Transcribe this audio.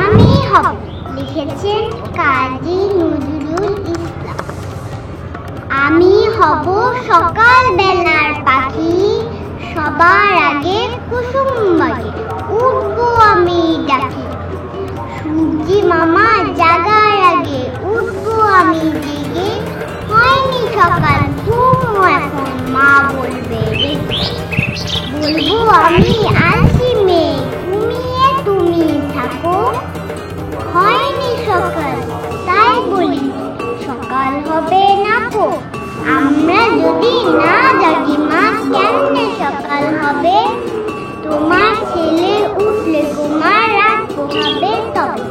আমি হব লিখেছেন কাজী নজরুল ইসলাম। আমি হব সকাল বেলার পাখি, সবার আগে কুসুম বাগে উঠবো আমি ডাকি। সূর্যি মামা জাগার আগে উঠবো আমি জেগে, হয়নি সকাল ঘুম এখন মা বলবে রেগে। বলবো আমি আছি মেয়ে, ঘুমিয়ে তুমি থাকো, হয়নি সকাল তাই বলি সকাল হবে না কো। আমরা যদি না জাগি মা কেমনে সকাল হবে, তোমার ছেলে উঠলে গো মা রাত পোহাবে তবে।